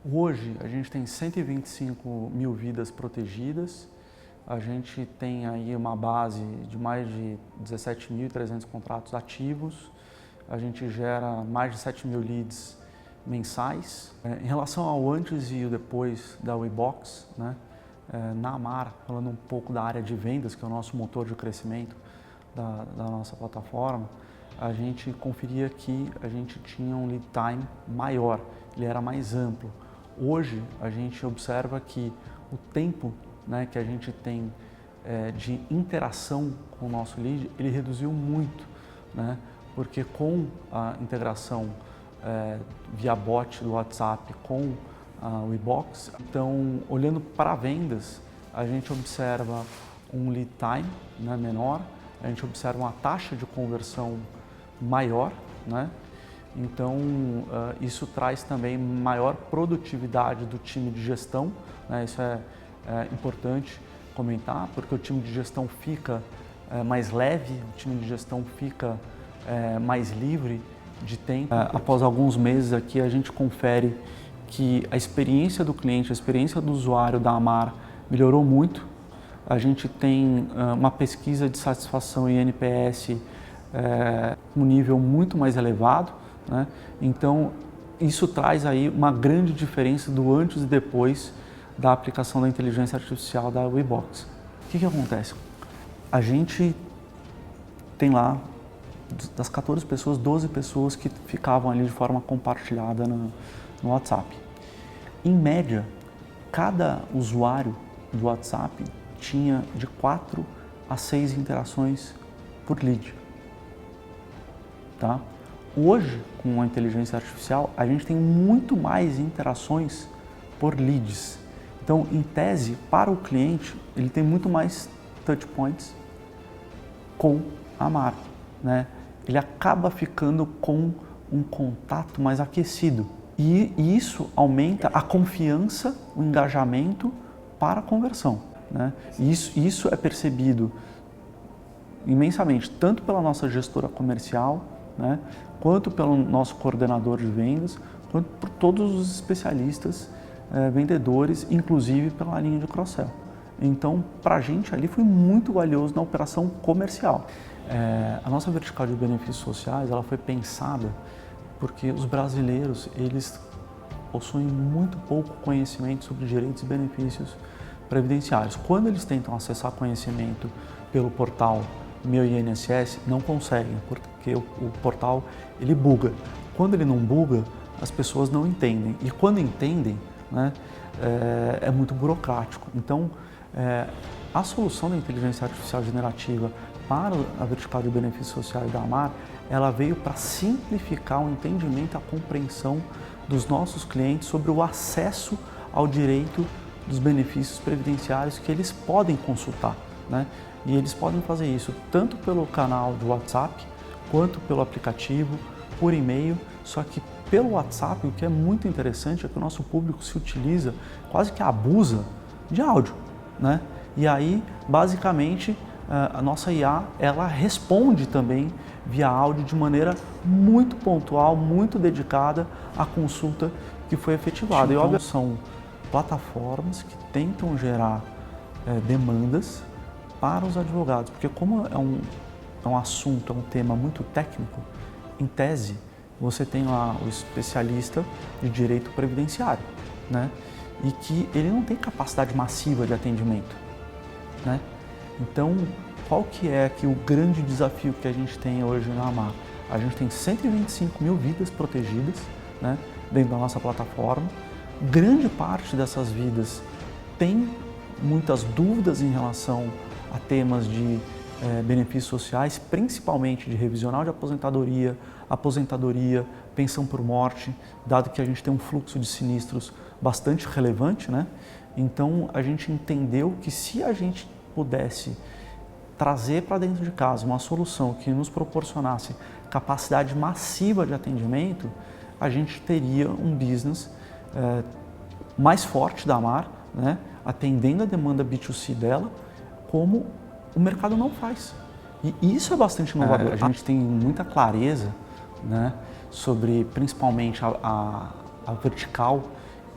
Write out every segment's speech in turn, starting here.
Hoje a gente tem 125 mil vidas protegidas, a gente tem aí uma base de mais de 17.300 contratos ativos, a gente gera mais de 7 mil leads mensais. Em relação ao antes e o depois da WeBox, né, na Amar, falando um pouco da área de vendas, que é o nosso motor de crescimento da nossa plataforma, a gente conferia que a gente tinha um lead time maior, ele era mais amplo. Hoje a gente observa que o tempo, né, que a gente tem de interação com o nosso lead, ele reduziu muito, né, porque com a integração via bot do WhatsApp com a WeBox, então olhando para vendas, a gente observa um lead time, né, menor, a gente observa uma taxa de conversão maior, né? Então, isso traz também maior produtividade do time de gestão, né? Isso é importante comentar, porque o time de gestão fica mais leve, o time de gestão fica mais livre de tempo. Após alguns meses aqui, a gente confere que a experiência do cliente, a experiência do usuário da Amar melhorou muito. A gente tem uma pesquisa de satisfação em NPS um nível muito mais elevado, né? Então, isso traz aí uma grande diferença do antes e depois da aplicação da inteligência artificial da WeBox. O que acontece? A gente tem lá, das 14 pessoas, 12 pessoas que ficavam ali de forma compartilhada no WhatsApp. Em média, cada usuário do WhatsApp tinha de 4 a 6 interações por lead. Tá? Hoje, com a inteligência artificial, a gente tem muito mais interações por leads. Então, em tese, para o cliente, ele tem muito mais touch points com a Amar, né? Ele acaba ficando com um contato mais aquecido. E isso aumenta a confiança, o engajamento para a conversão, né? Isso é percebido imensamente, tanto pela nossa gestora comercial, né, quanto pelo nosso coordenador de vendas, quanto por todos os especialistas vendedores, inclusive pela linha de cross-sell. Então, para a gente ali foi muito valioso na operação comercial. A nossa vertical de benefícios sociais, ela foi pensada porque os brasileiros, eles possuem muito pouco conhecimento sobre direitos e benefícios previdenciários. Quando eles tentam acessar conhecimento pelo portal Meu INSS, não conseguem, porque o portal ele buga. Quando ele não buga, as pessoas não entendem. E quando entendem, né, é muito burocrático. Então, a solução da inteligência artificial generativa para a vertical de benefícios sociais da Amar, ela veio para simplificar o entendimento e a compreensão dos nossos clientes sobre o acesso ao direito dos benefícios previdenciários que eles podem consultar, né? E eles podem fazer isso tanto pelo canal do WhatsApp, quanto pelo aplicativo, por e-mail, só que pelo WhatsApp, o que é muito interessante é que o nosso público se utiliza, quase que abusa de áudio, né? E aí, basicamente, a nossa IA, ela responde também via áudio de maneira muito pontual, muito dedicada à consulta que foi efetivada. Então, são plataformas que tentam gerar demandas para os advogados, porque como é um assunto, é um tema muito técnico, em tese, você tem lá o especialista de direito previdenciário, né? E que ele não tem capacidade massiva de atendimento, né? Então, qual que é aqui o grande desafio que a gente tem hoje na Amar? A gente tem 125 mil vidas protegidas, né, dentro da nossa plataforma. Grande parte dessas vidas tem muitas dúvidas em relação a temas de benefícios sociais, principalmente de revisional de aposentadoria, pensão por morte, dado que a gente tem um fluxo de sinistros bastante relevante, né? Então, a gente entendeu que se a gente pudesse trazer para dentro de casa uma solução que nos proporcionasse capacidade massiva de atendimento, a gente teria um business mais forte da Amar, né? Atendendo a demanda B2C dela, como o mercado não faz. E isso é bastante inovador. A gente tem muita clareza, né, sobre principalmente a vertical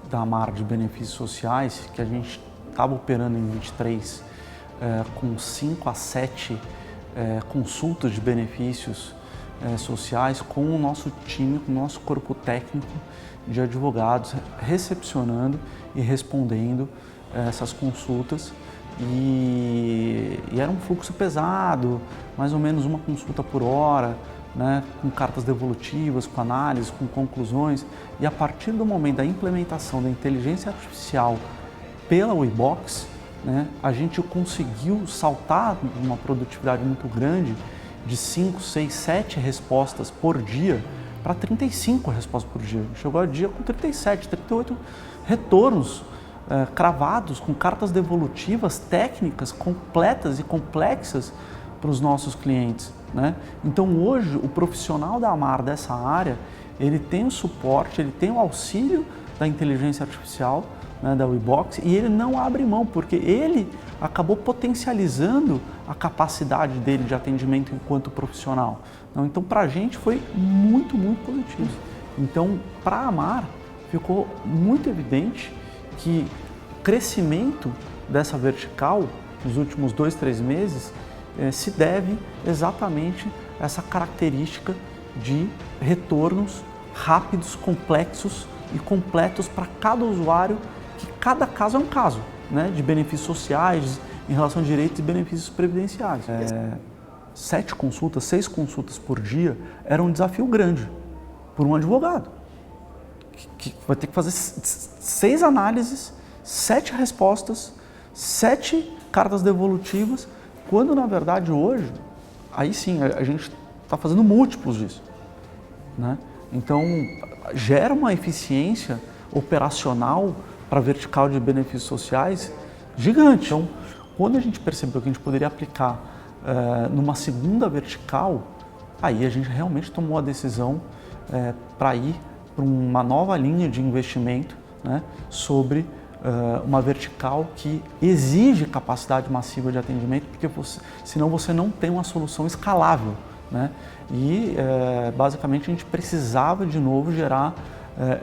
da AMAR de benefícios sociais, que a gente estava operando em 23 com 5 a 7 consultas de benefícios sociais com o nosso time, com o nosso corpo técnico de advogados, recepcionando e respondendo essas consultas. E era um fluxo pesado, mais ou menos uma consulta por hora, né, com cartas devolutivas, com análises, com conclusões. E a partir do momento da implementação da inteligência artificial pela WeBox, né, a gente conseguiu saltar uma produtividade muito grande de 5, 6, 7 respostas por dia para 35 respostas por dia. Chegou a dia com 37, 38 retornos cravados, com cartas devolutivas técnicas completas e complexas para os nossos clientes, né? Então hoje o profissional da AMAR dessa área, ele tem o suporte, ele tem o auxílio da inteligência artificial, né, da WeBox, e ele não abre mão, porque ele acabou potencializando a capacidade dele de atendimento enquanto profissional. Então para a gente foi muito, muito positivo. Então para a AMAR ficou muito evidente que o crescimento dessa vertical nos últimos 2, 3 meses se deve exatamente a essa característica de retornos rápidos, complexos e completos para cada usuário, que cada caso é um caso, né, de benefícios sociais, em relação a direitos e benefícios previdenciários. 7 consultas, 6 consultas por dia era um desafio grande por um advogado, que vai ter que fazer 6 análises, 7 respostas, 7 cartas devolutivas, quando na verdade hoje, aí sim, a gente está fazendo múltiplos disso, né? Então gera uma eficiência operacional para a vertical de benefícios sociais gigante. Então, quando a gente percebeu que a gente poderia aplicar numa segunda vertical, aí a gente realmente tomou a decisão para ir para uma nova linha de investimento, né, sobre uma vertical que exige capacidade massiva de atendimento, porque senão você não tem uma solução escalável, né? E basicamente a gente precisava de novo gerar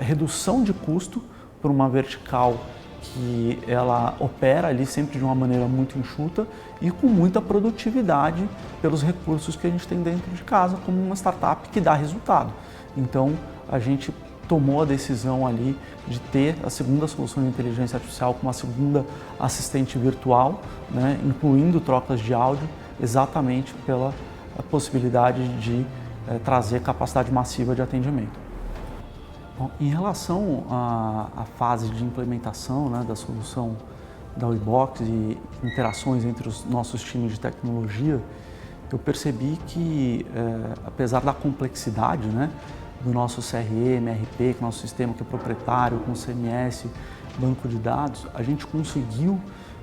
redução de custo por uma vertical que ela opera ali sempre de uma maneira muito enxuta e com muita produtividade pelos recursos que a gente tem dentro de casa, como uma startup que dá resultado. Então a gente tomou a decisão ali de ter a segunda solução de inteligência artificial com uma segunda assistente virtual, né, incluindo trocas de áudio, exatamente pela possibilidade de trazer capacidade massiva de atendimento. Bom, em relação à fase de implementação, né, da solução da WeBox e interações entre os nossos times de tecnologia, eu percebi que, apesar da complexidade, né, do nosso CRM, RP, que é o nosso sistema que é proprietário, com CMS, banco de dados, a gente conseguiu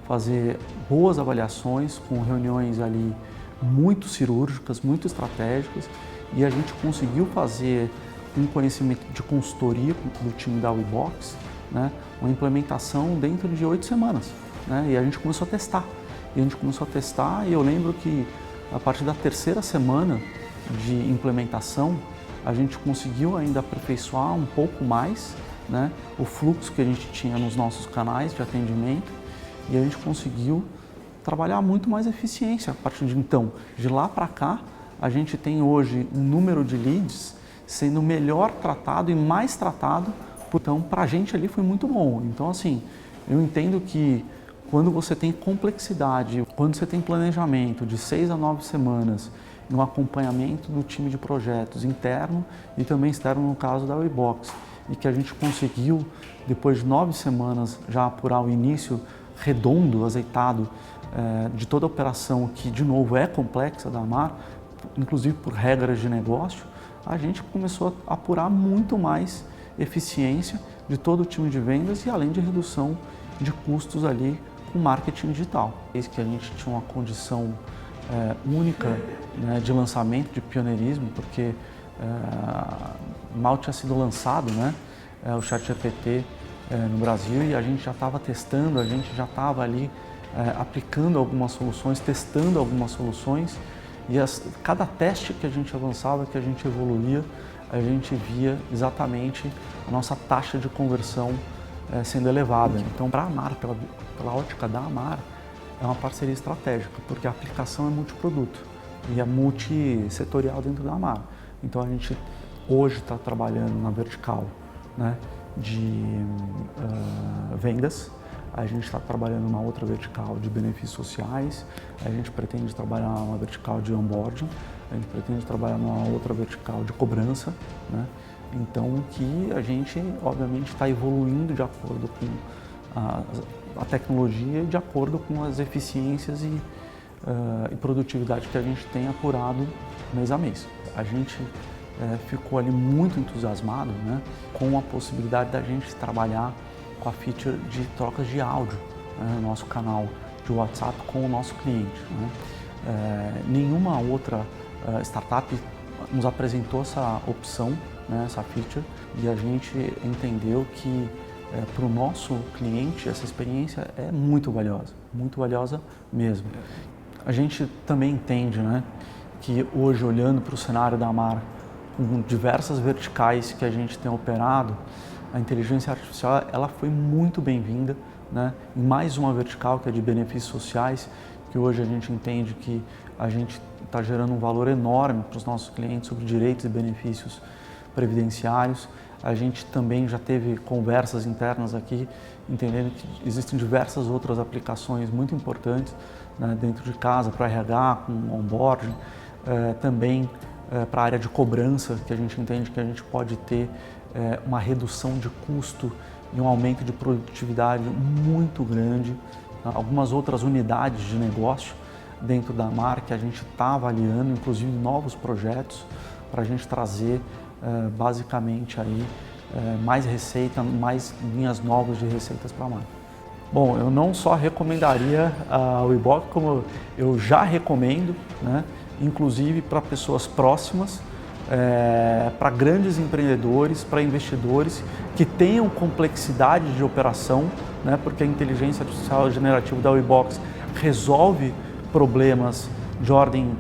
fazer boas avaliações com reuniões ali muito cirúrgicas, muito estratégicas, e a gente conseguiu fazer um conhecimento de consultoria do time da WeBox, né, uma implementação dentro de 8 semanas, né, e a gente começou a testar. E eu lembro que a partir da 3ª semana de implementação, a gente conseguiu ainda aperfeiçoar um pouco mais, né, o fluxo que a gente tinha nos nossos canais de atendimento, e a gente conseguiu trabalhar muito mais eficiência. A partir de então, de lá para cá, a gente tem hoje um número de leads sendo melhor tratado e mais tratado, então para a gente ali foi muito bom. Então assim, eu entendo que quando você tem complexidade, quando você tem planejamento de 6 a 9 semanas, no acompanhamento do time de projetos interno e também externo no caso da WeBox, e que a gente conseguiu, depois de 9 semanas, já apurar o início redondo, azeitado, de toda a operação, que de novo é complexa da AMAR, inclusive por regras de negócio, a gente começou a apurar muito mais eficiência de todo o time de vendas e além de redução de custos ali com marketing digital. Desde que a gente tinha uma condição única, né, de lançamento, de pioneirismo, porque mal tinha sido lançado, né, o ChatGPT no Brasil, e a gente já estava testando, a gente já estava ali aplicando algumas soluções, testando algumas soluções, e cada teste que a gente avançava, que a gente evoluía, a gente via exatamente a nossa taxa de conversão sendo elevada. Então, para a AMAR, pela ótica da AMAR, é uma parceria estratégica, porque a aplicação é multiproduto e é multissetorial dentro da AMAR. Então, a gente hoje está trabalhando na vertical, né, de vendas, a gente está trabalhando numa outra vertical de benefícios sociais, a gente pretende trabalhar numa vertical de onboarding, a gente pretende trabalhar numa outra vertical de cobrança, né? Então, que a gente, obviamente, está evoluindo de acordo com a tecnologia, de acordo com as eficiências e produtividade que a gente tem apurado mês a mês. A gente ficou ali muito entusiasmado, né, com a possibilidade da gente trabalhar com a feature de trocas de áudio, né, no nosso canal de WhatsApp com o nosso cliente, né. Nenhuma outra startup nos apresentou essa opção, né, essa feature, e a gente entendeu que para o nosso cliente essa experiência é muito valiosa mesmo. A gente também entende, né, que hoje, olhando para o cenário da AMAR, com diversas verticais que a gente tem operado, a inteligência artificial ela foi muito bem-vinda, né, em mais uma vertical que é de benefícios sociais, que hoje a gente entende que a gente está gerando um valor enorme para os nossos clientes sobre direitos e benefícios previdenciários. A gente também já teve conversas internas aqui, entendendo que existem diversas outras aplicações muito importantes, né, dentro de casa, para RH, com onboarding, também para a área de cobrança, que a gente entende que a gente pode ter uma redução de custo e um aumento de produtividade muito grande. Algumas outras unidades de negócio dentro da AMAR que a gente está avaliando, inclusive novos projetos, para a gente trazer basicamente aí mais receita, mais linhas novas de receitas para a AMAR. Bom, eu não só recomendaria a WeBox, como eu já recomendo, né, inclusive para pessoas próximas, para grandes empreendedores, para investidores que tenham complexidade de operação, né, porque a inteligência artificial generativa da WeBox resolve problemas de ordem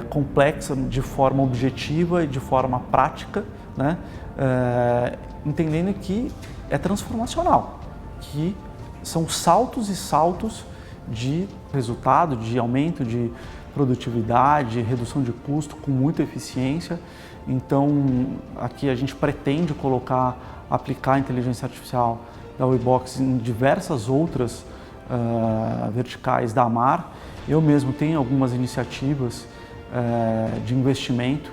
complexa de forma objetiva e de forma prática, né, entendendo que é transformacional, que são saltos e saltos de resultado, de aumento de produtividade, redução de custo com muita eficiência. Então, aqui a gente pretende aplicar a inteligência artificial da WeBox em diversas outras verticais da AMAR. Eu mesmo tenho algumas iniciativas de investimento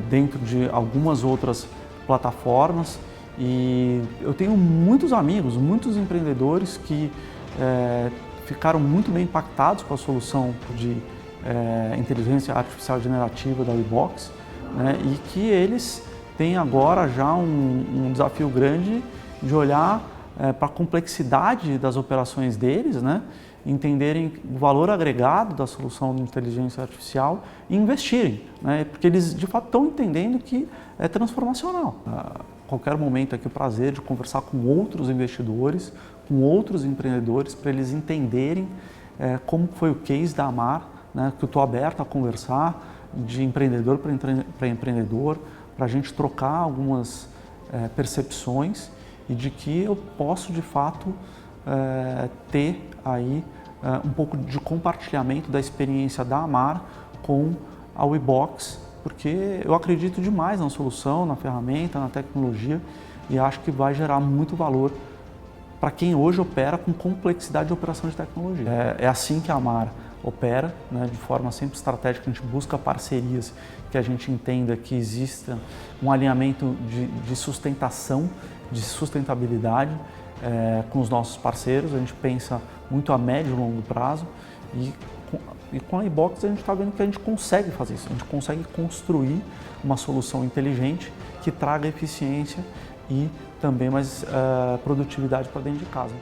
dentro de algumas outras plataformas e eu tenho muitos amigos, muitos empreendedores que ficaram muito bem impactados com a solução de inteligência artificial generativa da WeBox, né, e que eles têm agora já um desafio grande de olhar para a complexidade das operações deles, né, entenderem o valor agregado da solução de inteligência artificial e investirem, né, porque eles de fato estão entendendo que é transformacional. A qualquer momento aqui o prazer de conversar com outros investidores, com outros empreendedores, para eles entenderem como foi o case da AMAR, né, que eu estou aberto a conversar de empreendedor para empreendedor, para a gente trocar algumas percepções e de que eu posso de fato ter aí um pouco de compartilhamento da experiência da AMAR com a WeBox, porque eu acredito demais na solução, na ferramenta, na tecnologia e acho que vai gerar muito valor para quem hoje opera com complexidade de operação de tecnologia. É assim que a AMAR opera, né, de forma sempre estratégica. A gente busca parcerias que a gente entenda que exista um alinhamento de sustentação, de sustentabilidade com os nossos parceiros. A gente pensa muito a médio e longo prazo e com a WeBox a gente está vendo que a gente consegue fazer isso, a gente consegue construir uma solução inteligente que traga eficiência e também mais produtividade para dentro de casa.